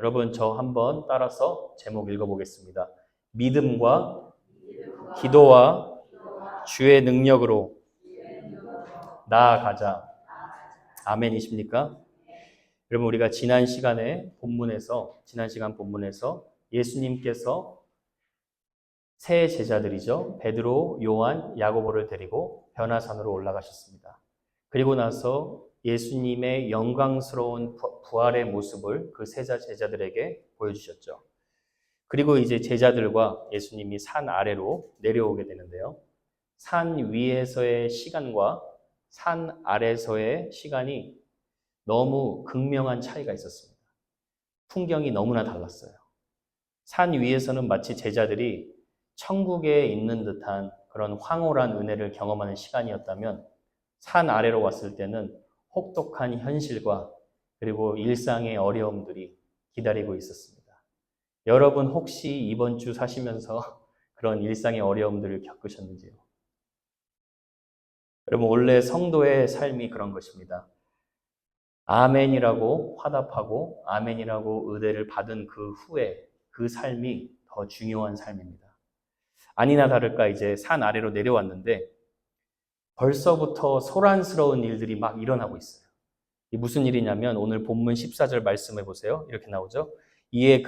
여러분 저 한번 따라서 제목 읽어보겠습니다. 믿음과 기도와 주의 능력으로 나아가자. 아멘이십니까? 여러분 우리가 지난 시간 본문에서 예수님께서 세 제자들이죠. 베드로, 요한, 야고보를 데리고 변화산으로 올라가셨습니다. 그리고 나서 예수님의 영광스러운 부활의 모습을 그 세 제자들에게 보여주셨죠. 그리고 이제 제자들과 예수님이 산 아래로 내려오게 되는데요. 산 위에서의 시간과 산 아래서의 시간이 너무 극명한 차이가 있었습니다. 풍경이 너무나 달랐어요. 산 위에서는 마치 제자들이 천국에 있는 듯한 그런 황홀한 은혜를 경험하는 시간이었다면 산 아래로 왔을 때는 혹독한 현실과 그리고 일상의 어려움들이 기다리고 있었습니다. 여러분 혹시 이번 주 사시면서 그런 일상의 어려움들을 겪으셨는지요? 여러분 원래 성도의 삶이 그런 것입니다. 아멘이라고 화답하고 아멘이라고 의대를 받은 그 후에 그 삶이 더 중요한 삶입니다. 아니나 다를까 이제 산 아래로 내려왔는데 벌써부터 소란스러운 일들이 막 일어나고 있어요. 이 무슨 일이냐면 오늘 본문 14절 말씀해 보세요. 이렇게 나오죠. 이에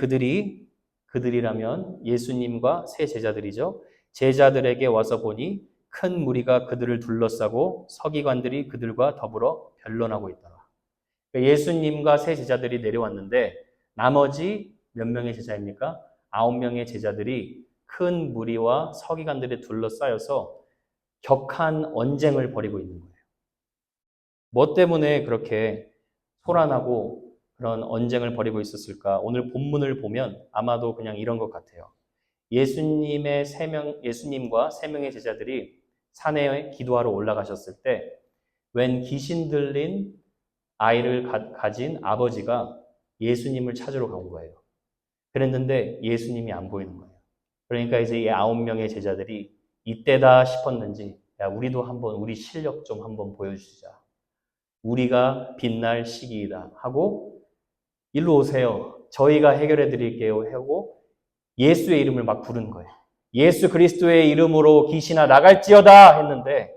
그들이라면 예수님과 세 제자들이죠. 제자들에게 와서 보니 큰 무리가 그들을 둘러싸고 서기관들이 그들과 더불어 변론하고 있더라. 예수님과 세 제자들이 내려왔는데 나머지 몇 명의 제자입니까? 9명의 제자들이 큰 무리와 서기관들에 둘러싸여서 격한 언쟁을 벌이고 있는 거예요. 뭐 때문에 그렇게 소란하고 그런 언쟁을 벌이고 있었을까? 오늘 본문을 보면 아마도 그냥 이런 것 같아요. 예수님과 세 명의 제자들이 산에 기도하러 올라가셨을 때 웬 귀신 들린 아이를 가진 아버지가 예수님을 찾으러 간 거예요. 그랬는데 예수님이 안 보이는 거예요. 그러니까 이제 이 9명의 제자들이 이때다 싶었는지 야 우리도 한번 우리 실력 좀 한번 보여주자. 우리가 빛날 시기이다 하고 일로 오세요. 저희가 해결해 드릴게요 하고 예수의 이름을 막 부르는 거예요. 예수 그리스도의 이름으로 귀신아 나갈지어다 했는데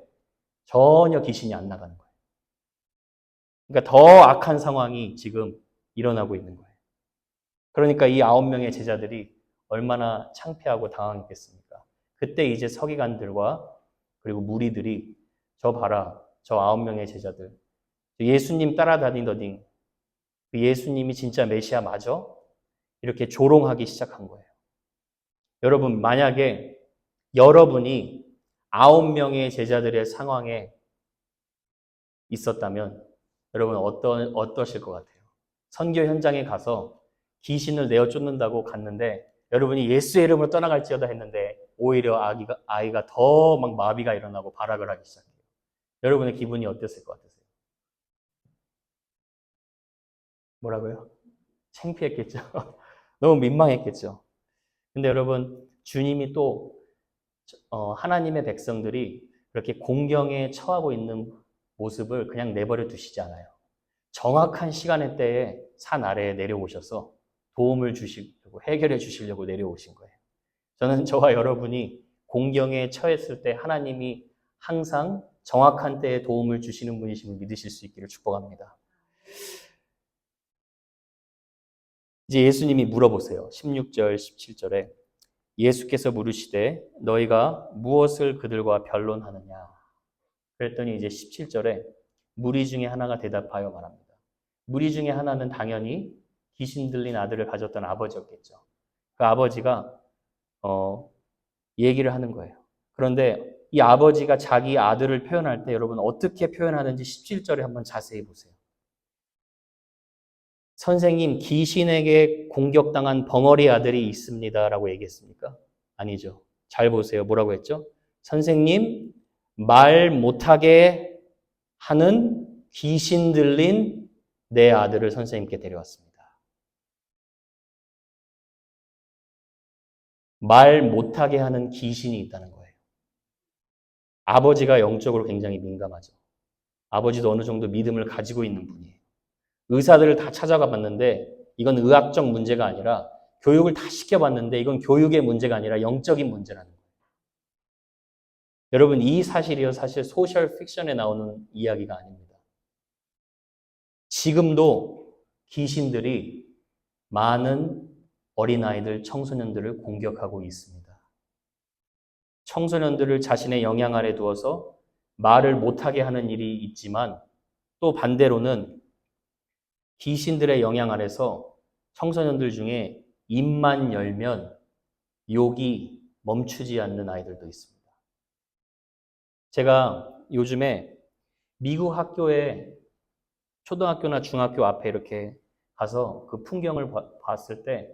전혀 귀신이 안 나가는 거예요. 그러니까 더 악한 상황이 지금 일어나고 있는 거예요. 그러니까 이 9명의 제자들이 얼마나 창피하고 당황했겠습니까? 그때 이제 서기관들과 그리고 무리들이 저 봐라, 저 9명의 제자들. 예수님 따라다니더니 그 예수님이 진짜 메시아 맞아? 이렇게 조롱하기 시작한 거예요. 여러분, 만약에 여러분이 9명의 제자들의 상황에 있었다면 여러분 어떠실 것 같아요? 선교 현장에 가서 귀신을 내어 쫓는다고 갔는데 여러분이 예수의 이름으로 떠나갈지어다 했는데 오히려 아이가 더 막 마비가 일어나고 발악을 하기 시작해요. 여러분의 기분이 어땠을 것 같으세요? 뭐라고요? 창피했겠죠. 너무 민망했겠죠. 근데 여러분 주님이 또 하나님의 백성들이 그렇게 공경에 처하고 있는 모습을 그냥 내버려 두시지 않아요. 정확한 시간의 때에 산 아래에 내려오셔서 도움을 주시려고 해결해 주시려고 내려오신 거예요. 저는 저와 여러분이 공경에 처했을 때 하나님이 항상 정확한 때에 도움을 주시는 분이심을 믿으실 수 있기를 축복합니다. 이제 예수님이 물어보세요. 16절, 17절에 예수께서 물으시되 너희가 무엇을 그들과 변론하느냐? 그랬더니 이제 17절에 무리 중에 하나가 대답하여 말합니다. 무리 중에 하나는 당연히 귀신 들린 아들을 가졌던 아버지였겠죠. 그 아버지가 얘기를 하는 거예요. 그런데 이 아버지가 자기 아들을 표현할 때 여러분 어떻게 표현하는지 17절에 한번 자세히 보세요. 선생님, 귀신에게 공격당한 벙어리 아들이 있습니다라고 얘기했습니까? 아니죠. 잘 보세요. 뭐라고 했죠? 선생님, 말 못하게 하는 귀신 들린 내 아들을 선생님께 데려왔습니다. 말 못하게 하는 귀신이 있다는 거예요. 아버지가 영적으로 굉장히 민감하죠. 아버지도 어느 정도 믿음을 가지고 있는 분이에요. 의사들을 다 찾아가 봤는데 이건 의학적 문제가 아니라 교육을 다 시켜봤는데 이건 교육의 문제가 아니라 영적인 문제라는 거예요. 여러분, 이 사실이요, 사실 소셜 픽션에 나오는 이야기가 아닙니다. 지금도 귀신들이 많은 어린아이들, 청소년들을 공격하고 있습니다. 청소년들을 자신의 영향 아래 두어서 말을 못하게 하는 일이 있지만 또 반대로는 귀신들의 영향 아래서 청소년들 중에 입만 열면 욕이 멈추지 않는 아이들도 있습니다. 제가 요즘에 미국 학교에 초등학교나 중학교 앞에 이렇게 가서 그 풍경을 봤을 때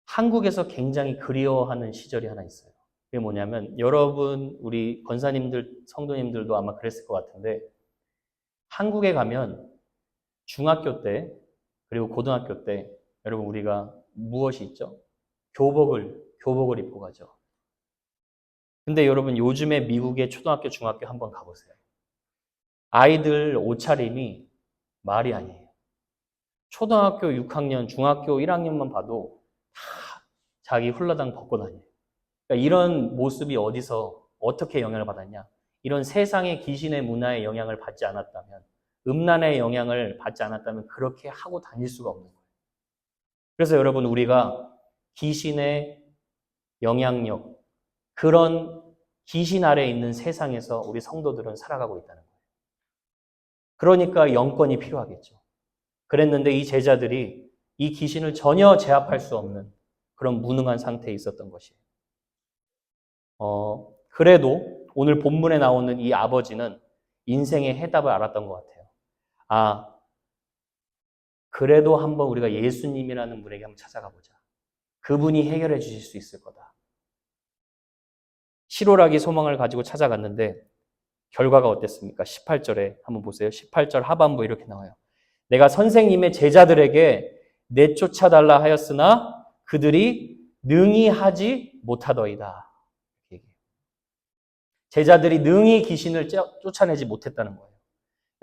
한국에서 굉장히 그리워하는 시절이 하나 있어요. 그게 뭐냐면 여러분, 우리 권사님들, 성도님들도 아마 그랬을 것 같은데 한국에 가면 중학교 때 그리고 고등학교 때 여러분 우리가 무엇이 있죠? 교복을 입고 가죠. 근데 여러분 요즘에 미국의 초등학교, 중학교 한번 가보세요. 아이들 옷차림이 말이 아니에요. 초등학교 6학년, 중학교 1학년만 봐도 다 자기 훌라당 벗고 다녀요. 그러니까 이런 모습이 어디서 어떻게 영향을 받았냐? 이런 세상의 귀신의 문화의 영향을 받지 않았다면, 음란의 영향을 받지 않았다면 그렇게 하고 다닐 수가 없는 거예요. 그래서 여러분 우리가 귀신의 영향력, 그런 귀신 아래에 있는 세상에서 우리 성도들은 살아가고 있다는 거예요. 그러니까 영권이 필요하겠죠. 그랬는데 이 제자들이 이 귀신을 전혀 제압할 수 없는 그런 무능한 상태에 있었던 것이에요. 그래도 오늘 본문에 나오는 이 아버지는 인생의 해답을 알았던 것 같아요. 아, 그래도 한번 우리가 예수님이라는 분에게 한번 찾아가 보자. 그분이 해결해 주실 수 있을 거다. 실오라기 소망을 가지고 찾아갔는데 결과가 어땠습니까? 18절에 한번 보세요. 18절 하반부 이렇게 나와요. 내가 선생님의 제자들에게 내쫓아달라 하였으나 그들이 능히 하지 못하더이다. 제자들이 능히 귀신을 쫓아내지 못했다는 거예요.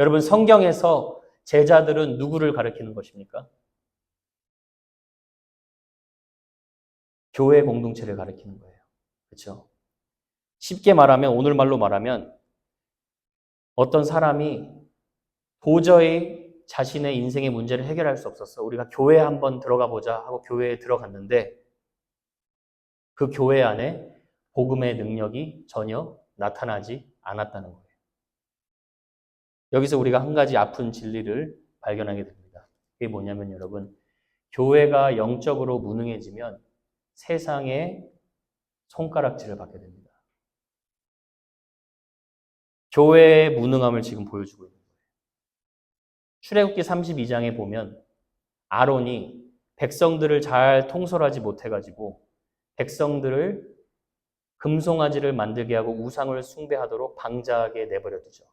여러분, 성경에서 제자들은 누구를 가리키는 것입니까? 교회 공동체를 가리키는 거예요. 그렇죠? 쉽게 말하면, 오늘 말로 말하면 어떤 사람이 도저히 자신의 인생의 문제를 해결할 수 없었어. 우리가 교회에 한번 들어가 보자 하고 교회에 들어갔는데 그 교회 안에 복음의 능력이 전혀 나타나지 않았다는 거예요. 여기서 우리가 한 가지 아픈 진리를 발견하게 됩니다. 그게 뭐냐면 여러분, 교회가 영적으로 무능해지면 세상에 손가락질을 받게 됩니다. 교회의 무능함을 지금 보여주고 있는 거예요. 출애굽기 32장에 보면 아론이 백성들을 잘 통솔하지 못해가지고 백성들을 금송아지를 만들게 하고 우상을 숭배하도록 방자하게 내버려 두죠.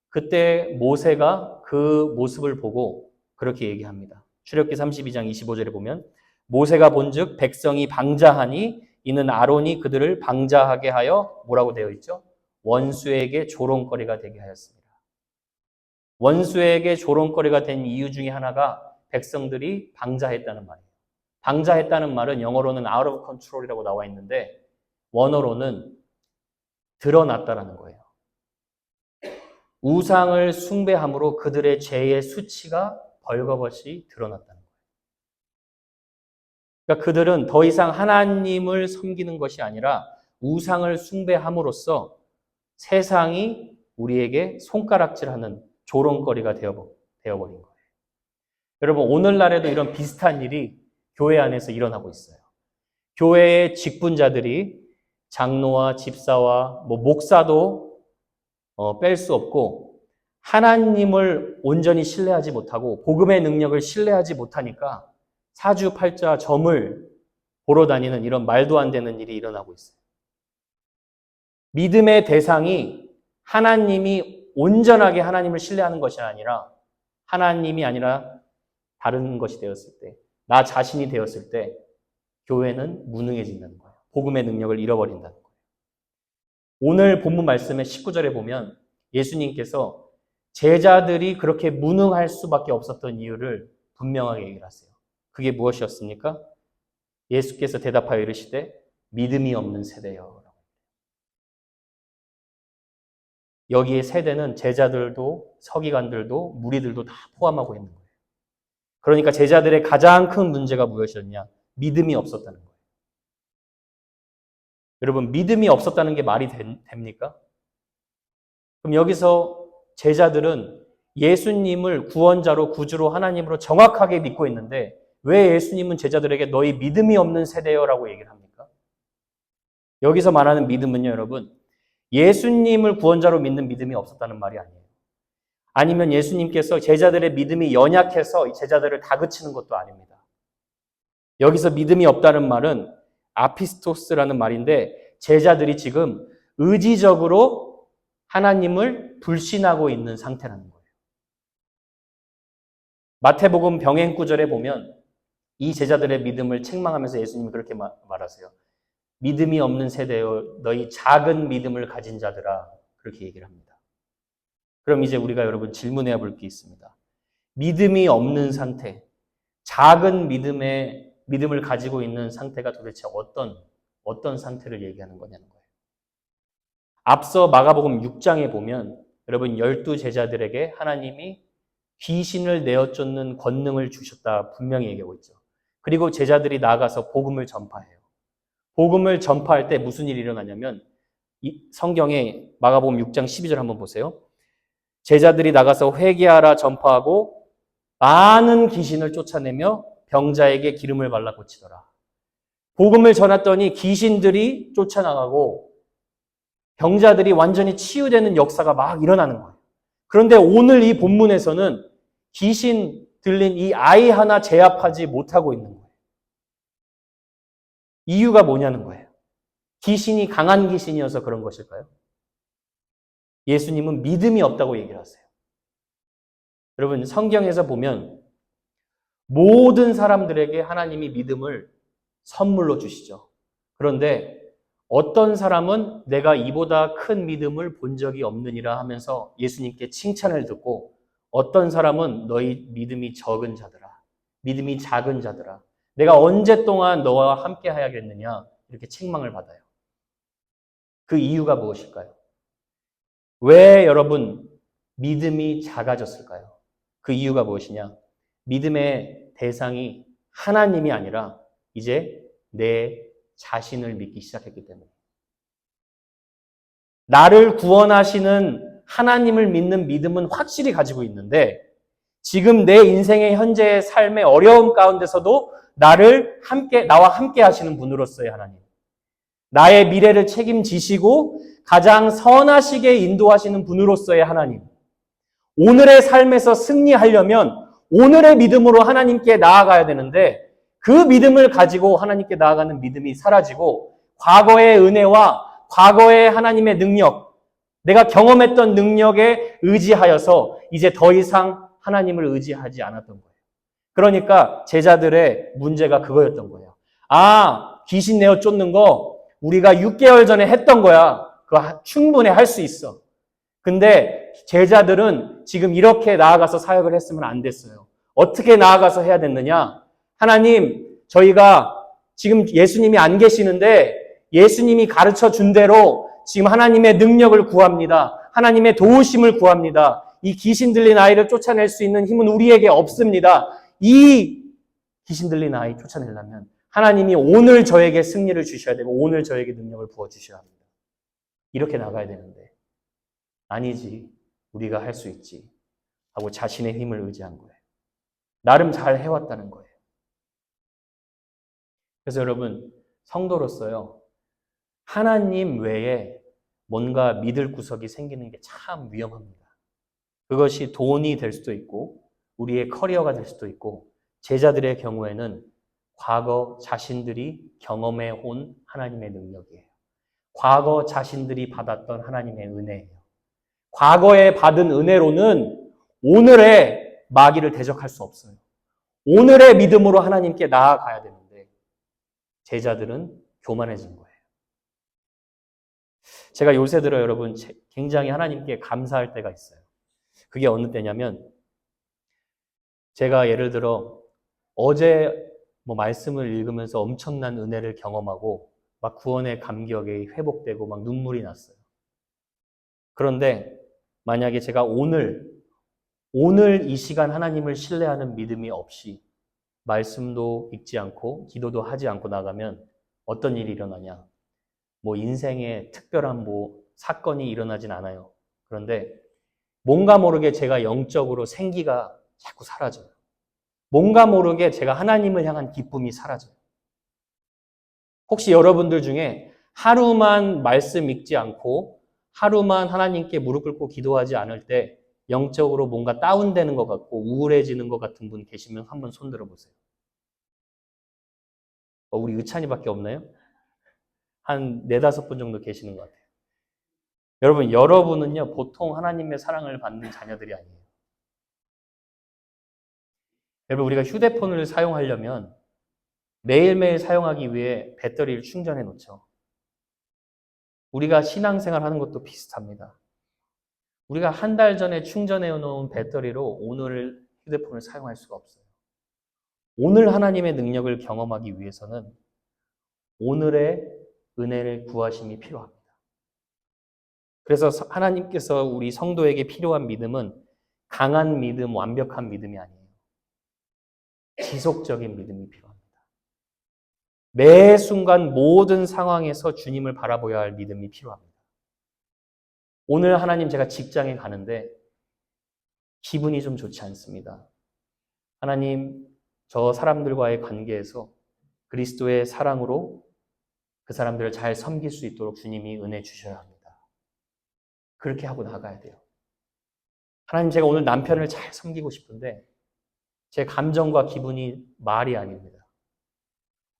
그때 모세가 그 모습을 보고 그렇게 얘기합니다. 출애굽기 32장 25절에 보면 모세가 본즉 백성이 방자하니 이는 아론이 그들을 방자하게 하여 뭐라고 되어 있죠? 원수에게 조롱거리가 되게 하였습니다. 원수에게 조롱거리가 된 이유 중에 하나가 백성들이 방자했다는 말이에요. 방자했다는 말은 영어로는 out of control이라고 나와 있는데 원어로는 드러났다라는 거예요. 우상을 숭배함으로 그들의 죄의 수치가 벌거벗이 드러났다는 거예요. 그러니까 그들은 더 이상 하나님을 섬기는 것이 아니라 우상을 숭배함으로써 세상이 우리에게 손가락질하는 조롱거리가 되어버린 거예요. 여러분, 오늘날에도 이런 비슷한 일이 교회 안에서 일어나고 있어요. 교회의 직분자들이 장로와 집사와 목사도 뺄 수 없고 하나님을 온전히 신뢰하지 못하고 복음의 능력을 신뢰하지 못하니까 사주팔자 점을 보러 다니는 이런 말도 안 되는 일이 일어나고 있어요. 믿음의 대상이 하나님이 온전하게 하나님을 신뢰하는 것이 아니라 하나님이 아니라 다른 것이 되었을 때, 나 자신이 되었을 때 교회는 무능해진다는 거예요. 복음의 능력을 잃어버린다는 거예요. 오늘 본문 말씀의 19절에 보면 예수님께서 제자들이 그렇게 무능할 수밖에 없었던 이유를 분명하게 얘기를 하세요. 그게 무엇이었습니까? 예수께서 대답하여 이르시되 믿음이 없는 세대여. 여기에 세대는 제자들도 서기관들도 무리들도 다 포함하고 있는 거예요. 그러니까 제자들의 가장 큰 문제가 무엇이었냐? 믿음이 없었다는 거예요. 여러분, 믿음이 없었다는 게 말이 됩니까? 그럼 여기서 제자들은 예수님을 구원자로 구주로 하나님으로 정확하게 믿고 있는데 왜 예수님은 제자들에게 너희 믿음이 없는 세대여라고 얘기를 합니까? 여기서 말하는 믿음은요, 여러분, 예수님을 구원자로 믿는 믿음이 없었다는 말이 아니에요. 아니면 예수님께서 제자들의 믿음이 연약해서 제자들을 다그치는 것도 아닙니다. 여기서 믿음이 없다는 말은 아피스토스라는 말인데 제자들이 지금 의지적으로 하나님을 불신하고 있는 상태라는 거예요. 마태복음 병행 구절에 보면 이 제자들의 믿음을 책망하면서 예수님이 그렇게 말하세요. 믿음이 없는 세대여 너희 작은 믿음을 가진 자들아, 그렇게 얘기를 합니다. 그럼 이제 우리가 여러분 질문해야 볼 게 있습니다. 믿음이 없는 상태, 작은 믿음을 가지고 있는 상태가 도대체 어떤 상태를 얘기하는 거냐는 거예요. 앞서 마가복음 6장에 보면 여러분 12제자들에게 하나님이 귀신을 내어 쫓는 권능을 주셨다 분명히 얘기하고 있죠. 그리고 제자들이 나아가서 복음을 전파해요. 복음을 전파할 때 무슨 일이 일어나냐면 이 성경에 마가복음 6장 12절 한번 보세요. 제자들이 나가서 회개하라 전파하고 많은 귀신을 쫓아내며 병자에게 기름을 발라 고치더라. 복음을 전했더니 귀신들이 쫓아나가고 병자들이 완전히 치유되는 역사가 막 일어나는 거예요. 그런데 오늘 이 본문에서는 귀신 들린 이 아이 하나 제압하지 못하고 있는 거예요. 이유가 뭐냐는 거예요. 귀신이 강한 귀신이어서 그런 것일까요? 예수님은 믿음이 없다고 얘기를 하세요. 여러분 성경에서 보면 모든 사람들에게 하나님이 믿음을 선물로 주시죠. 그런데 어떤 사람은 내가 이보다 큰 믿음을 본 적이 없느니라 하면서 예수님께 칭찬을 듣고 어떤 사람은 너희 믿음이 적은 자들아, 믿음이 작은 자들아, 내가 언제 동안 너와 함께 해야겠느냐 이렇게 책망을 받아요. 그 이유가 무엇일까요? 왜 여러분 믿음이 작아졌을까요? 그 이유가 무엇이냐? 믿음의 대상이 하나님이 아니라 이제 내 자신을 믿기 시작했기 때문에. 나를 구원하시는 하나님을 믿는 믿음은 확실히 가지고 있는데 지금 내 인생의 현재의 삶의 어려움 가운데서도 나와 함께 하시는 분으로서의 하나님. 나의 미래를 책임지시고 가장 선하시게 인도하시는 분으로서의 하나님. 오늘의 삶에서 승리하려면 오늘의 믿음으로 하나님께 나아가야 되는데 그 믿음을 가지고 하나님께 나아가는 믿음이 사라지고 과거의 은혜와 과거의 하나님의 능력, 내가 경험했던 능력에 의지하여서 이제 더 이상 하나님을 의지하지 않았던 거예요. 그러니까 제자들의 문제가 그거였던 거예요. 아, 귀신 내어 쫓는 거 우리가 6개월 전에 했던 거야. 그거 충분히 할 수 있어. 근데 제자들은 지금 이렇게 나아가서 사역을 했으면 안 됐어요. 어떻게 나아가서 해야 됐느냐? 하나님, 저희가 지금 예수님이 안 계시는데 예수님이 가르쳐 준 대로 지금 하나님의 능력을 구합니다. 하나님의 도우심을 구합니다. 이 귀신 들린 아이를 쫓아낼 수 있는 힘은 우리에게 없습니다. 이 귀신 들린 아이 쫓아내려면 하나님이 오늘 저에게 승리를 주셔야 되고 오늘 저에게 능력을 부어주셔야 합니다. 이렇게 나가야 되는데 아니지, 우리가 할 수 있지 하고 자신의 힘을 의지한 거예요. 나름 잘 해왔다는 거예요. 그래서 여러분, 성도로서요, 하나님 외에 뭔가 믿을 구석이 생기는 게 참 위험합니다. 그것이 돈이 될 수도 있고 우리의 커리어가 될 수도 있고 제자들의 경우에는 과거 자신들이 경험해 온 하나님의 능력이에요. 과거 자신들이 받았던 하나님의 은혜예요. 과거에 받은 은혜로는 오늘의 마귀를 대적할 수 없어요. 오늘의 믿음으로 하나님께 나아가야 되는데 제자들은 교만해진 거예요. 제가 요새 들어 여러분 굉장히 하나님께 감사할 때가 있어요. 그게 어느 때냐면 제가 예를 들어 어제 말씀을 읽으면서 엄청난 은혜를 경험하고 막 구원의 감격에 회복되고 막 눈물이 났어요. 그런데 만약에 제가 오늘 이 시간 하나님을 신뢰하는 믿음이 없이 말씀도 읽지 않고 기도도 하지 않고 나가면 어떤 일이 일어나냐? 인생에 특별한 사건이 일어나진 않아요. 그런데 뭔가 모르게 제가 영적으로 생기가 자꾸 사라져요. 뭔가 모르게 제가 하나님을 향한 기쁨이 사라져요. 혹시 여러분들 중에 하루만 말씀 읽지 않고 하루만 하나님께 무릎 꿇고 기도하지 않을 때 영적으로 뭔가 다운되는 것 같고 우울해지는 것 같은 분 계시면 한번 손 들어보세요. 우리 의찬이밖에 없나요? 한 4-5분 정도 계시는 것 같아요. 여러분은요, 보통 하나님의 사랑을 받는 자녀들이 아니에요. 여러분, 우리가 휴대폰을 사용하려면 매일매일 사용하기 위해 배터리를 충전해 놓죠. 우리가 신앙생활 하는 것도 비슷합니다. 우리가 한 달 전에 충전해 놓은 배터리로 오늘 휴대폰을 사용할 수가 없어요. 오늘 하나님의 능력을 경험하기 위해서는 오늘의 은혜를 구하심이 필요합니다. 그래서 하나님께서 우리 성도에게 필요한 믿음은 강한 믿음, 완벽한 믿음이 아니에요. 지속적인 믿음이 필요합니다. 매 순간 모든 상황에서 주님을 바라보아야 할 믿음이 필요합니다. 오늘 하나님 제가 직장에 가는데 기분이 좀 좋지 않습니다. 하나님, 저 사람들과의 관계에서 그리스도의 사랑으로 그 사람들을 잘 섬길 수 있도록 주님이 은혜 주셔야 합니다. 그렇게 하고 나가야 돼요. 하나님, 제가 오늘 남편을 잘 섬기고 싶은데 제 감정과 기분이 말이 아닙니다.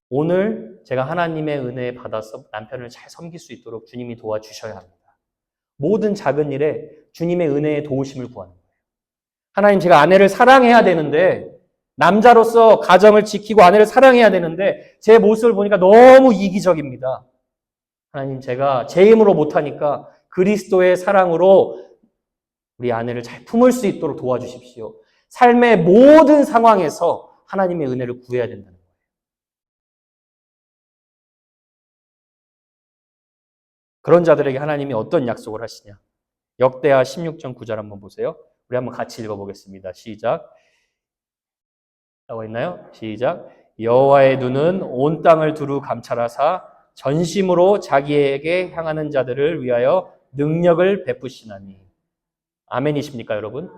오늘 제가 하나님의 은혜 받아서 남편을 잘 섬길 수 있도록 주님이 도와주셔야 합니다. 모든 작은 일에 주님의 은혜의 도우심을 구하는 거예요. 하나님, 제가 아내를 사랑해야 되는데 남자로서 가정을 지키고 아내를 사랑해야 되는데 제 모습을 보니까 너무 이기적입니다. 하나님, 제가 제 힘으로 못하니까 그리스도의 사랑으로 우리 아내를 잘 품을 수 있도록 도와주십시오. 삶의 모든 상황에서 하나님의 은혜를 구해야 된다는 거예요. 그런 자들에게 하나님이 어떤 약속을 하시냐? 역대하 16장 9절 한번 보세요. 우리 한번 같이 읽어보겠습니다. 시작. 나와 있나요? 시작. 여호와의 눈은 온 땅을 두루 감찰하사 전심으로 자기에게 향하는 자들을 위하여 능력을 베푸시나니. 아멘이십니까, 여러분?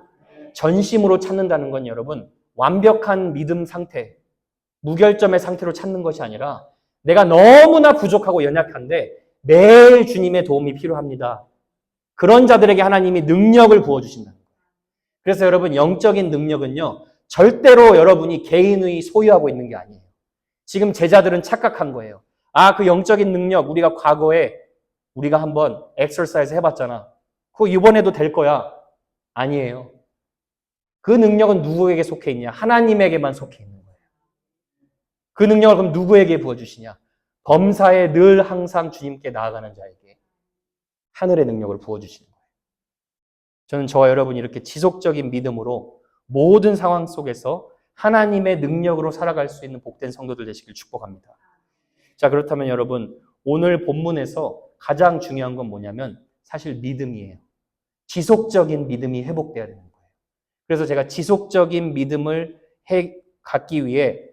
전심으로 찾는다는 건 여러분, 완벽한 믿음 상태, 무결점의 상태로 찾는 것이 아니라 내가 너무나 부족하고 연약한데 매일 주님의 도움이 필요합니다. 그런 자들에게 하나님이 능력을 부어주신다는 거예요. 그래서 여러분, 영적인 능력은요, 절대로 여러분이 개인의 소유하고 있는 게 아니에요. 지금 제자들은 착각한 거예요. 그 영적인 능력 우리가 과거에 우리가 한번 엑서사이즈 해봤잖아. 그거 이번에도 될 거야. 아니에요. 그 능력은 누구에게 속해 있냐? 하나님에게만 속해 있는 거예요. 그 능력을 그럼 누구에게 부어주시냐? 범사에 늘 항상 주님께 나아가는 자에게 하늘의 능력을 부어주시는 거예요. 저는 저와 여러분이 이렇게 지속적인 믿음으로 모든 상황 속에서 하나님의 능력으로 살아갈 수 있는 복된 성도들 되시길 축복합니다. 자, 그렇다면 여러분, 오늘 본문에서 가장 중요한 건 뭐냐면 사실 믿음이에요. 지속적인 믿음이 회복돼야 되는 거예요. 그래서 제가 지속적인 믿음을 갖기 위해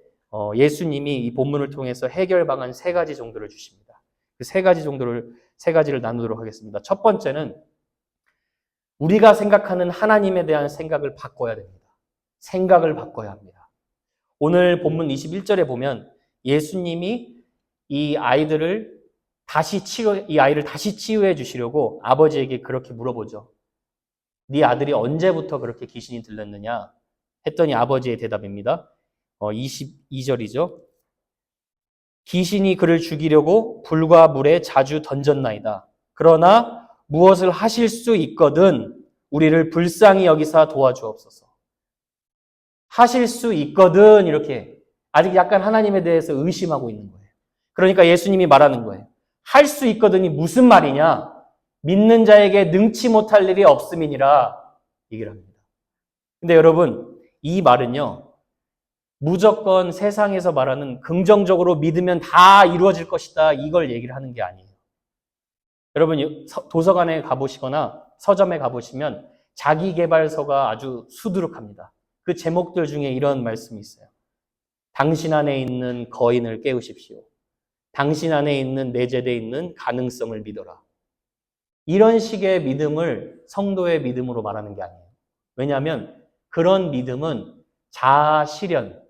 예수님이 이 본문을 통해서 해결 방안 3가지 정도를 주십니다. 그 3가지를 나누도록 하겠습니다. 첫 번째는 우리가 생각하는 하나님에 대한 생각을 바꿔야 됩니다. 생각을 바꿔야 합니다. 오늘 본문 21절에 보면 예수님이 이 아이를 다시 치유해 주시려고 아버지에게 그렇게 물어보죠. 네 아들이 언제부터 그렇게 귀신이 들렸느냐? 했더니 아버지의 대답입니다. 22절이죠. 귀신이 그를 죽이려고 불과 물에 자주 던졌나이다. 그러나 무엇을 하실 수 있거든 우리를 불쌍히 여기사 도와주옵소서. 하실 수 있거든 이렇게 아직 약간 하나님에 대해서 의심하고 있는 거예요. 그러니까 예수님이 말하는 거예요. 할 수 있거든이 무슨 말이냐? 믿는 자에게 능치 못할 일이 없음이니라 얘기를 합니다. 근데 여러분, 이 말은요, 무조건 세상에서 말하는 긍정적으로 믿으면 다 이루어질 것이다. 이걸 얘기를 하는 게 아니에요. 여러분 도서관에 가보시거나 서점에 가보시면 자기계발서가 아주 수두룩합니다. 그 제목들 중에 이런 말씀이 있어요. 당신 안에 있는 거인을 깨우십시오. 당신 안에 있는 내재되어 있는 가능성을 믿어라. 이런 식의 믿음을 성도의 믿음으로 말하는 게 아니에요. 왜냐하면 그런 믿음은 자아 실현,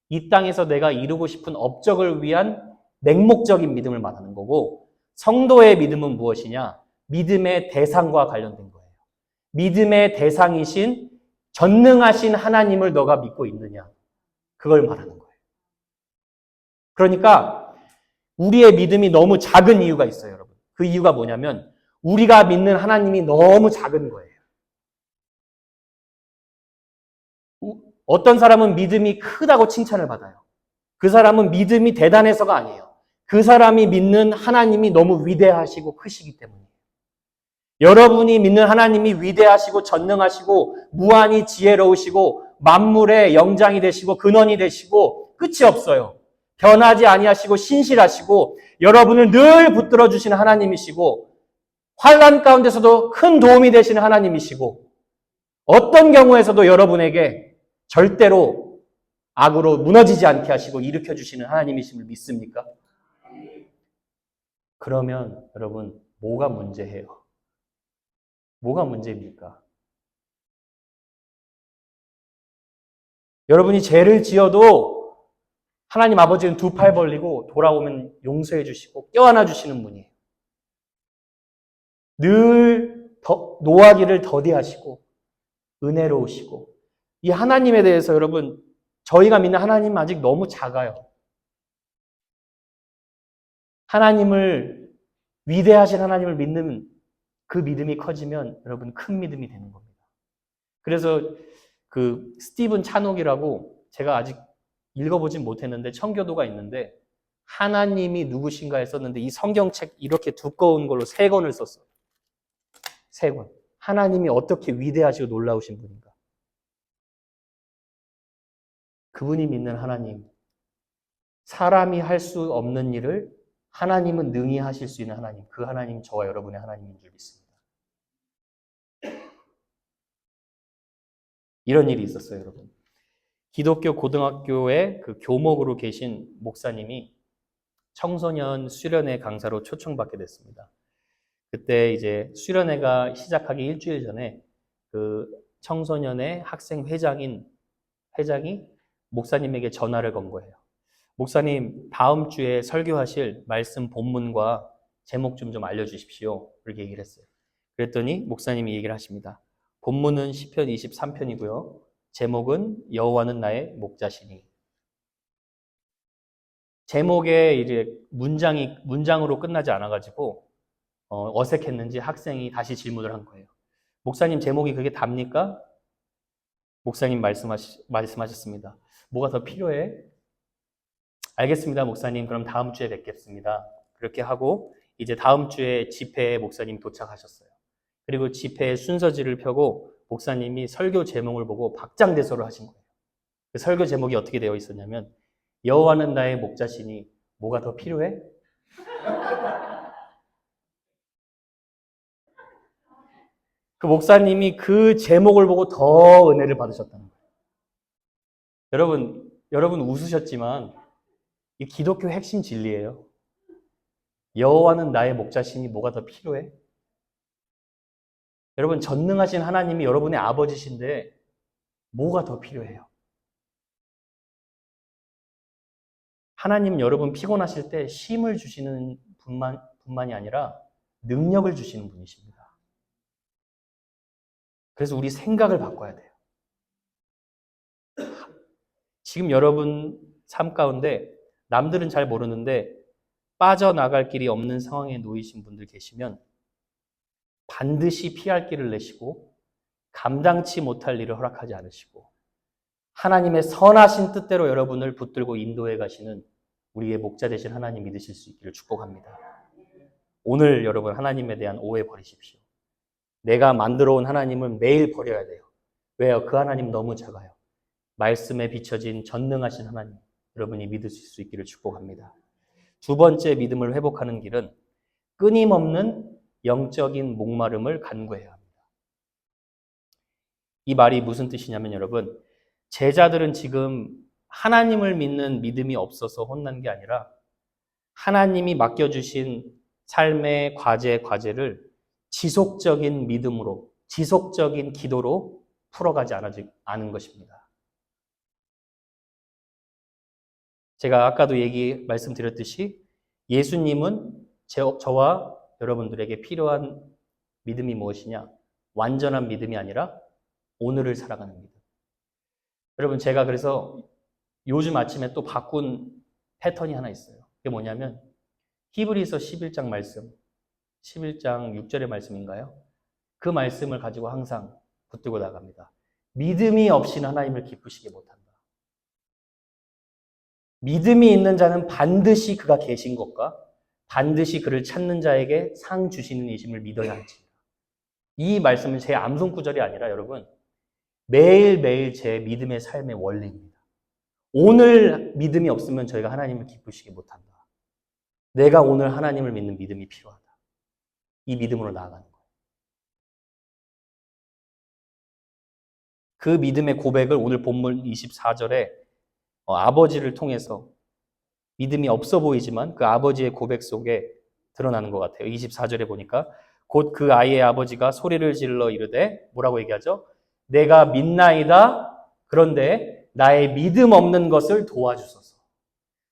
이 땅에서 내가 이루고 싶은 업적을 위한 맹목적인 믿음을 말하는 거고, 성도의 믿음은 무엇이냐? 믿음의 대상과 관련된 거예요. 믿음의 대상이신 전능하신 하나님을 너가 믿고 있느냐? 그걸 말하는 거예요. 그러니까 우리의 믿음이 너무 작은 이유가 있어요, 여러분. 그 이유가 뭐냐면 우리가 믿는 하나님이 너무 작은 거예요. 어떤 사람은 믿음이 크다고 칭찬을 받아요. 그 사람은 믿음이 대단해서가 아니에요. 그 사람이 믿는 하나님이 너무 위대하시고 크시기 때문이에요. 여러분이 믿는 하나님이 위대하시고 전능하시고 무한히 지혜로우시고 만물의 영장이 되시고 근원이 되시고 끝이 없어요. 변하지 아니하시고 신실하시고 여러분을 늘 붙들어 주시는 하나님이시고 환난 가운데서도 큰 도움이 되시는 하나님이시고 어떤 경우에서도 여러분에게 절대로 악으로 무너지지 않게 하시고 일으켜 주시는 하나님이심을 믿습니까? 그러면 여러분 뭐가 문제예요? 뭐가 문제입니까? 여러분이 죄를 지어도 하나님 아버지는 두 팔 벌리고 돌아오면 용서해 주시고 껴안아 주시는 분이에요. 늘 노하기를 더디하시고 은혜로우시고 이 하나님에 대해서 여러분 저희가 믿는 하나님은 아직 너무 작아요. 하나님을 위대하신 하나님을 믿는 그 믿음이 커지면 여러분 큰 믿음이 되는 겁니다. 그래서 그 스티븐 차녹이라고 제가 아직 읽어보진 못했는데 청교도가 있는데 하나님이 누구신가에 썼는데 이 성경책 이렇게 두꺼운 걸로 3권을 썼어요. 3권. 하나님이 어떻게 위대하시고 놀라우신 분인가. 그분이 믿는 하나님. 사람이 할 수 없는 일을 하나님은 능히 하실 수 있는 하나님. 그 하나님 저와 여러분의 하나님인 줄 믿습니다. 이런 일이 있었어요, 여러분. 기독교 고등학교의 그 교목으로 계신 목사님이 청소년 수련회 강사로 초청받게 됐습니다. 그때 이제 수련회가 시작하기 일주일 전에 그 청소년의 학생 회장이 목사님에게 전화를 건 거예요. 목사님, 다음 주에 설교하실 말씀 본문과 제목 좀 알려주십시오. 그렇게 얘기를 했어요. 그랬더니 목사님이 얘기를 하십니다. 본문은 시편 23편이고요. 제목은 여호와는 나의 목자시니. 제목에 이제 문장으로 끝나지 않아가지고 어색했는지 학생이 다시 질문을 한 거예요. 목사님 제목이 그게 답니까? 목사님 말씀하셨습니다. 뭐가 더 필요해? 알겠습니다, 목사님. 그럼 다음 주에 뵙겠습니다. 그렇게 하고 이제 다음 주에 집회에 목사님 도착하셨어요. 그리고 집회의 순서지를 펴고 목사님이 설교 제목을 보고 박장대소를 하신 거예요. 그 설교 제목이 어떻게 되어 있었냐면 여호와는 나의 목자시니 뭐가 더 필요해? 그 목사님이 그 제목을 보고 더 은혜를 받으셨다는 거예요. 여러분 웃으셨지만 이 기독교 핵심 진리예요. 여호와는 나의 목자시니 뭐가 더 필요해? 여러분 전능하신 하나님이 여러분의 아버지신데 뭐가 더 필요해요? 하나님 여러분 피곤하실 때 힘을 주시는 분만이 아니라 능력을 주시는 분이십니다. 그래서 우리 생각을 바꿔야 돼요. 지금 여러분 삶 가운데 남들은 잘 모르는데 빠져나갈 길이 없는 상황에 놓이신 분들 계시면 반드시 피할 길을 내시고 감당치 못할 일을 허락하지 않으시고 하나님의 선하신 뜻대로 여러분을 붙들고 인도해 가시는 우리의 목자 되신 하나님 믿으실 수 있기를 축복합니다. 오늘 여러분 하나님에 대한 오해 버리십시오. 내가 만들어 온 하나님은 매일 버려야 돼요. 왜요? 그 하나님 너무 작아요. 말씀에 비춰진 전능하신 하나님, 여러분이 믿으실 수 있기를 축복합니다. 두 번째 믿음을 회복하는 길은 끊임없는 영적인 목마름을 간구해야 합니다. 이 말이 무슨 뜻이냐면 여러분, 제자들은 지금 하나님을 믿는 믿음이 없어서 혼난 게 아니라 하나님이 맡겨주신 삶의 과제를 지속적인 믿음으로, 지속적인 기도로 풀어가지 않은 것입니다. 제가 아까도 말씀드렸듯이 예수님은 저와 여러분들에게 필요한 믿음이 무엇이냐? 완전한 믿음이 아니라 오늘을 살아가는 믿음. 여러분, 제가 그래서 요즘 아침에 또 바꾼 패턴이 하나 있어요. 그게 뭐냐면 히브리서 11장 말씀, 11장 6절의 말씀인가요? 그 말씀을 가지고 항상 붙들고 나갑니다. 믿음이 없이는 하나님을 기쁘시게 못한다. 믿음이 있는 자는 반드시 그가 계신 것과 반드시 그를 찾는 자에게 상 주시는 이심을 믿어야 할지. 이 말씀은 제 암송 구절이 아니라 여러분, 매일매일 제 믿음의 삶의 원리입니다. 오늘 믿음이 없으면 저희가 하나님을 기쁘시게 못한다. 내가 오늘 하나님을 믿는 믿음이 필요하다. 이 믿음으로 나아가는 거예요. 그 믿음의 고백을 오늘 본문 24절에 아버지를 통해서 믿음이 없어 보이지만 그 아버지의 고백 속에 드러나는 것 같아요. 24절에 보니까 곧 그 아이의 아버지가 소리를 질러 이르되 뭐라고 얘기하죠? 내가 믿나이다. 그런데 나의 믿음 없는 것을 도와주소서.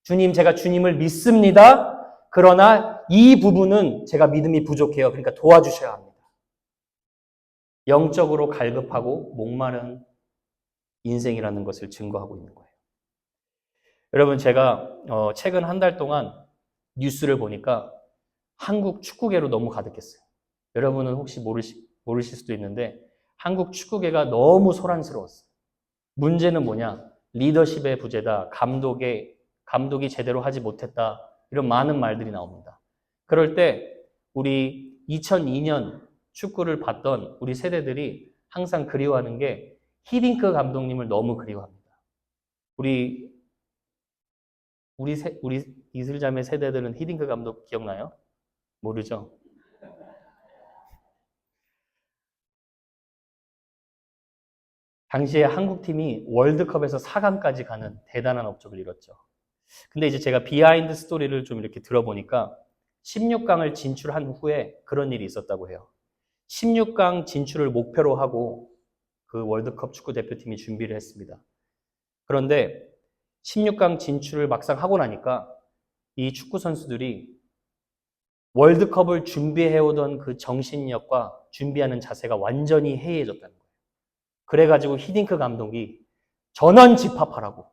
주님, 제가 주님을 믿습니다. 그러나 이 부분은 제가 믿음이 부족해요. 그러니까 도와주셔야 합니다. 영적으로 갈급하고 목마른 인생이라는 것을 증거하고 있는 거예요. 여러분, 제가 최근 한 달 동안 뉴스를 보니까 한국 축구계로 너무 가득했어요. 여러분은 혹시 모르실 수도 있는데 한국 축구계가 너무 소란스러웠어요. 문제는 뭐냐? 리더십의 부재다. 감독이 제대로 하지 못했다. 이런 많은 말들이 나옵니다. 그럴 때 우리 2002년 축구를 봤던 우리 세대들이 항상 그리워하는 게 히딩크 감독님을 너무 그리워합니다. 우리 이슬자매 세대들은 히딩크 감독 기억나요? 모르죠? 당시에 한국팀이 월드컵에서 4강까지 가는 대단한 업적을 이뤘죠. 근데 이제 제가 비하인드 스토리를 좀 이렇게 들어보니까 16강을 진출한 후에 그런 일이 있었다고 해요. 16강 진출을 목표로 하고 그 월드컵 축구 대표팀이 준비를 했습니다. 그런데 16강 진출을 막상 하고 나니까 이 축구 선수들이 월드컵을 준비해오던 그 정신력과 준비하는 자세가 완전히 해이해졌다는 거예요. 그래가지고 히딩크 감독이 전원 집합하라고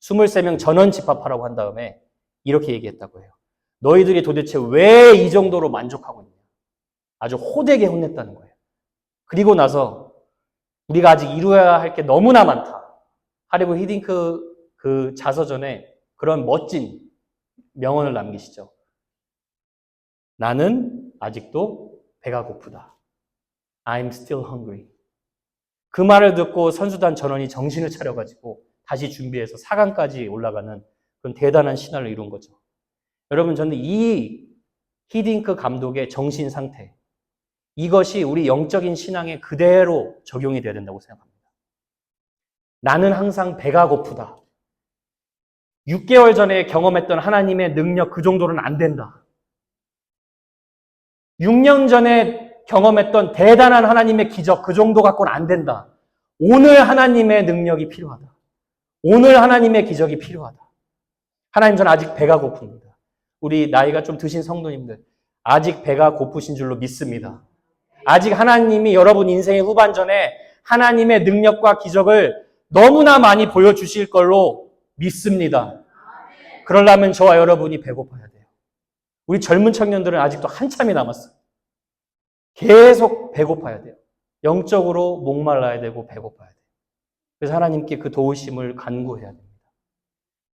23명 전원 집합하라고 한 다음에 이렇게 얘기했다고 해요. 너희들이 도대체 왜 이 정도로 만족하고 있냐. 아주 호되게 혼냈다는 거예요. 그리고 나서 우리가 아직 이루어야 할 게 너무나 많다. 하리고 히딩크 그 자서전에 그런 멋진 명언을 남기시죠. 나는 아직도 배가 고프다. I'm still hungry. 그 말을 듣고 선수단 전원이 정신을 차려가지고 다시 준비해서 4강까지 올라가는 그런 대단한 신화를 이룬 거죠. 여러분, 저는 이 히딩크 감독의 정신 상태, 이것이 우리 영적인 신앙에 그대로 적용이 돼야 된다고 생각합니다. 나는 항상 배가 고프다. 6개월 전에 경험했던 하나님의 능력 그 정도는 안 된다. 6년 전에 경험했던 대단한 하나님의 기적 그 정도 갖고는 안 된다. 오늘 하나님의 능력이 필요하다. 오늘 하나님의 기적이 필요하다. 하나님, 저는 아직 배가 고픕니다. 우리 나이가 좀 드신 성도님들, 아직 배가 고프신 줄로 믿습니다. 아직 하나님이 여러분 인생의 후반전에 하나님의 능력과 기적을 너무나 많이 보여주실 걸로 믿습니다. 그러려면 저와 여러분이 배고파야 돼요. 우리 젊은 청년들은 아직도 한참이 남았어요. 계속 배고파야 돼요. 영적으로 목말라야 되고 배고파야 돼요. 그래서 하나님께 그 도우심을 간구해야 됩니다.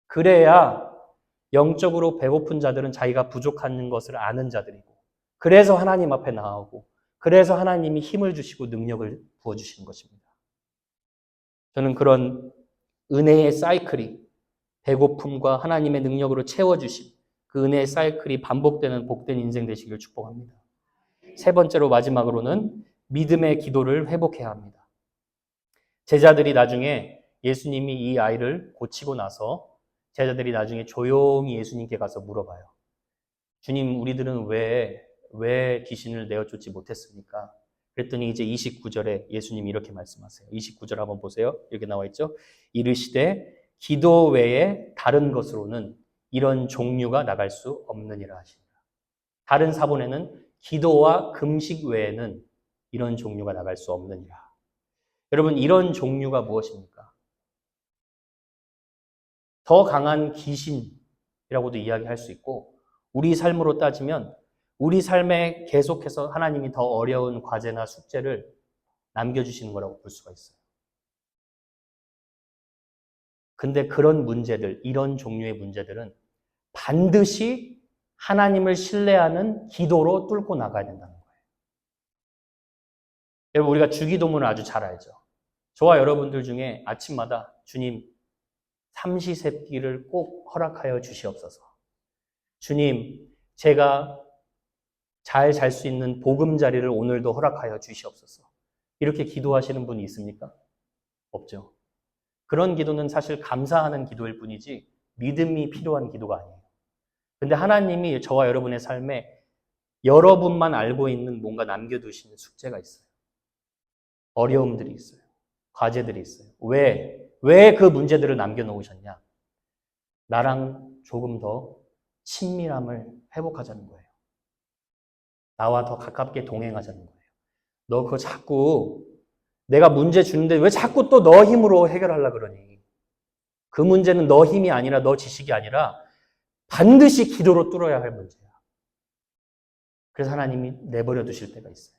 그래야 영적으로 배고픈 자들은 자기가 부족한 것을 아는 자들이고, 그래서 하나님 앞에 나아오고, 그래서 하나님이 힘을 주시고 능력을 부어주시는 것입니다. 저는 그런 은혜의 사이클이 배고픔과 하나님의 능력으로 채워주신 그 은혜의 사이클이 반복되는 복된 인생 되시길 축복합니다. 세 번째로 마지막으로는 믿음의 기도를 회복해야 합니다. 제자들이 나중에 예수님이 이 아이를 고치고 나서 제자들이 나중에 조용히 예수님께 가서 물어봐요. 주님, 우리들은 왜 귀신을 내어쫓지 못했습니까? 그랬더니 이제 29절에 예수님이 이렇게 말씀하세요. 29절 한번 보세요. 이렇게 나와 있죠. 이르시되 기도 외에 다른 것으로는 이런 종류가 나갈 수 없느니라 하시니라. 다른 사본에는 기도와 금식 외에는 이런 종류가 나갈 수 없느니라. 여러분, 이런 종류가 무엇입니까? 더 강한 귀신이라고도 이야기할 수 있고, 우리 삶으로 따지면 우리 삶에 계속해서 하나님이 더 어려운 과제나 숙제를 남겨주시는 거라고 볼 수가 있어요. 근데 그런 문제들, 이런 종류의 문제들은 반드시 하나님을 신뢰하는 기도로 뚫고 나가야 된다는 거예요. 여러분, 우리가 주기도문을 아주 잘 알죠. 저와 여러분들 중에 아침마다 주님, 삼시세끼를 꼭 허락하여 주시옵소서. 주님, 제가 잘 잘 수 있는 보금자리를 오늘도 허락하여 주시옵소서. 이렇게 기도하시는 분이 있습니까? 없죠. 그런 기도는 사실 감사하는 기도일 뿐이지 믿음이 필요한 기도가 아니에요. 근데 하나님이 저와 여러분의 삶에 여러분만 알고 있는 뭔가 남겨두시는 숙제가 있어요. 어려움들이 있어요. 과제들이 있어요. 왜 그 문제들을 남겨놓으셨냐? 나랑 조금 더 친밀함을 회복하자는 거예요. 나와 더 가깝게 동행하자는 거예요. 너 그거 자꾸 내가 문제 주는데 왜 자꾸 또 너 힘으로 해결하려고 그러니? 그 문제는 너 힘이 아니라 너 지식이 아니라 반드시 기도로 뚫어야 할 문제야. 그래서 하나님이 내버려 두실 때가 있어요.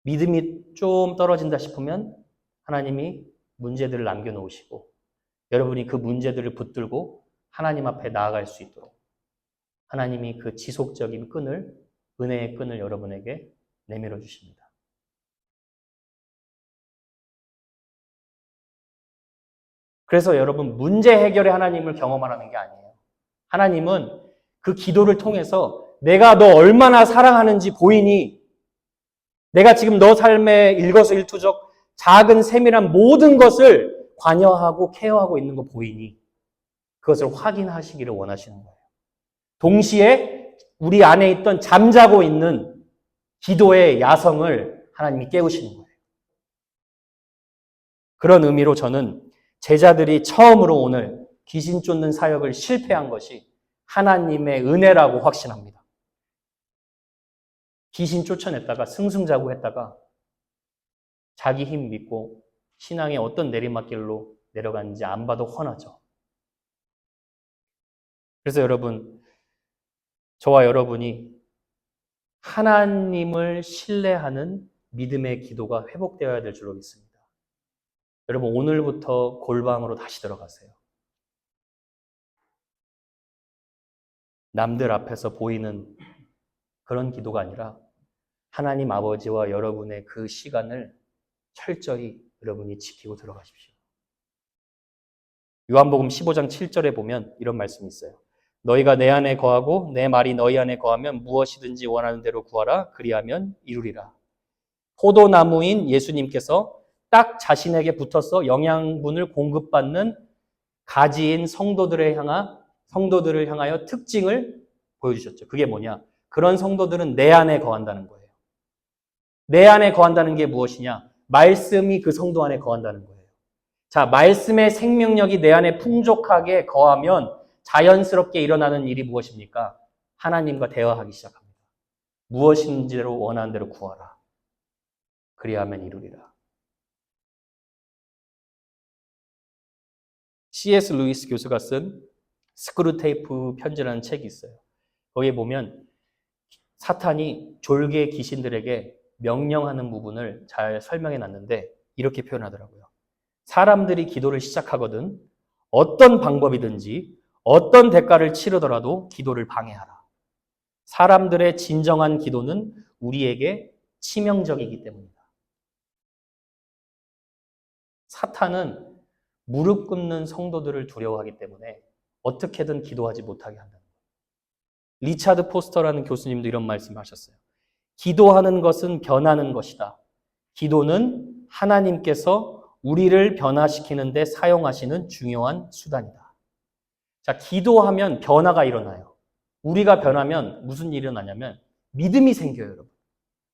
믿음이 좀 떨어진다 싶으면 하나님이 문제들을 남겨놓으시고 여러분이 그 문제들을 붙들고 하나님 앞에 나아갈 수 있도록 하나님이 그 지속적인 끈을, 은혜의 끈을 여러분에게 내밀어 주십니다. 그래서 여러분, 문제 해결의 하나님을 경험하라는 게 아니에요. 하나님은 그 기도를 통해서 내가 너 얼마나 사랑하는지 보이니? 내가 지금 너 삶에 일거수일투족 작은 세밀한 모든 것을 관여하고 케어하고 있는 거 보이니? 그것을 확인하시기를 원하시는 거예요. 동시에 우리 안에 있던 잠자고 있는 기도의 야성을 하나님이 깨우시는 거예요. 그런 의미로 저는 제자들이 처음으로 오늘 귀신 쫓는 사역을 실패한 것이 하나님의 은혜라고 확신합니다. 귀신 쫓아냈다가 승승자구했다가 자기 힘 믿고 신앙의 어떤 내리막길로 내려갔는지 안 봐도 훤하죠. 그래서 여러분, 저와 여러분이 하나님을 신뢰하는 믿음의 기도가 회복되어야 될 줄로 믿습니다. 여러분, 오늘부터 골방으로 다시 들어가세요. 남들 앞에서 보이는 그런 기도가 아니라 하나님 아버지와 여러분의 그 시간을 철저히 여러분이 지키고 들어가십시오. 요한복음 15장 7절에 보면 이런 말씀이 있어요. 너희가 내 안에 거하고 내 말이 너희 안에 거하면 무엇이든지 원하는 대로 구하라. 그리하면 이루리라. 포도나무인 예수님께서 딱 자신에게 붙어서 영양분을 공급받는 가지인 성도들을 향하여 특징을 보여주셨죠. 그게 뭐냐? 그런 성도들은 내 안에 거한다는 거예요. 내 안에 거한다는 게 무엇이냐? 말씀이 그 성도 안에 거한다는 거예요. 자, 말씀의 생명력이 내 안에 풍족하게 거하면 자연스럽게 일어나는 일이 무엇입니까? 하나님과 대화하기 시작합니다. 무엇인지로 원하는 대로 구하라. 그리하면 이루리라. C.S. 루이스 교수가 쓴 스크루테이프 편지라는 책이 있어요. 거기에 보면 사탄이 졸개 귀신들에게 명령하는 부분을 잘 설명해 놨는데 이렇게 표현하더라고요. 사람들이 기도를 시작하거든 어떤 방법이든지 어떤 대가를 치르더라도 기도를 방해하라. 사람들의 진정한 기도는 우리에게 치명적이기 때문이다. 사탄은 무릎 꿇는 성도들을 두려워하기 때문에 어떻게든 기도하지 못하게 한다는 거예요. 리차드 포스터라는 교수님도 이런 말씀을 하셨어요. 기도하는 것은 변하는 것이다. 기도는 하나님께서 우리를 변화시키는 데 사용하시는 중요한 수단이다. 자, 기도하면 변화가 일어나요. 우리가 변하면 무슨 일이 일어나냐면 믿음이 생겨요, 여러분.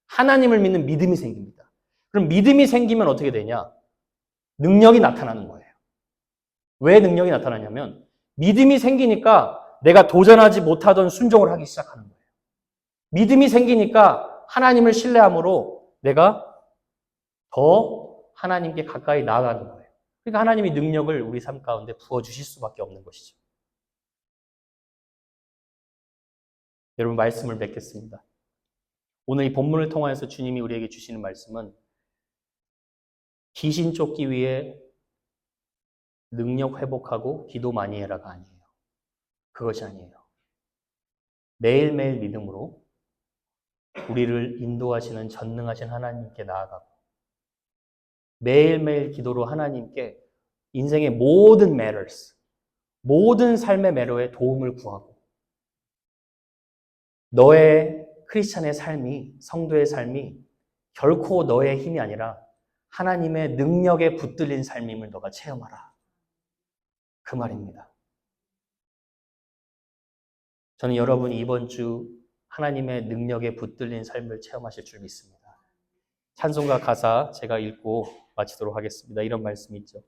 하나님을 믿는 믿음이 생깁니다. 그럼 믿음이 생기면 어떻게 되냐? 능력이 나타나는 거예요. 왜 능력이 나타나냐면 믿음이 생기니까 내가 도전하지 못하던 순종을 하기 시작하는 거예요. 믿음이 생기니까 하나님을 신뢰함으로 내가 더 하나님께 가까이 나아가는 거예요. 그러니까 하나님이 능력을 우리 삶 가운데 부어주실 수밖에 없는 것이죠. 여러분, 말씀을 맺겠습니다. 오늘 이 본문을 통하여서 주님이 우리에게 주시는 말씀은 귀신 쫓기 위해 능력 회복하고 기도 많이 해라가 아니에요. 그것이 아니에요. 매일매일 믿음으로 우리를 인도하시는 전능하신 하나님께 나아가고 매일매일 기도로 하나님께 인생의 모든 matters, 모든 삶의 매로에 도움을 구하고 너의 크리스찬의 삶이, 성도의 삶이 결코 너의 힘이 아니라 하나님의 능력에 붙들린 삶임을 너가 체험하라. 그 말입니다. 저는 여러분이 이번 주 하나님의 능력에 붙들린 삶을 체험하실 줄 믿습니다. 찬송가 가사 제가 읽고 마치도록 하겠습니다. 이런 말씀이 있죠.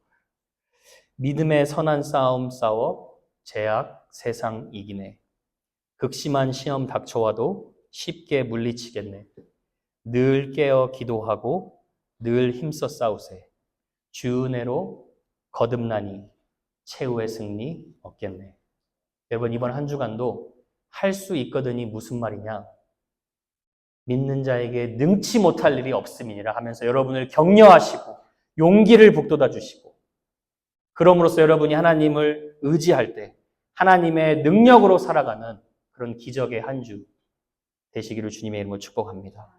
믿음의 선한 싸움 싸워 죄악 세상 이기네. 극심한 시험 닥쳐와도 쉽게 물리치겠네. 늘 깨어 기도하고 늘 힘써 싸우세. 주 은혜로 거듭나니 최후의 승리 얻겠네. 여러분, 이번 한 주간도 할 수 있거든이 무슨 말이냐? 믿는 자에게 능치 못할 일이 없음이니라 하면서 여러분을 격려하시고 용기를 북돋아 주시고 그럼으로써 여러분이 하나님을 의지할 때 하나님의 능력으로 살아가는 그런 기적의 한 주 되시기를 주님의 이름으로 축복합니다.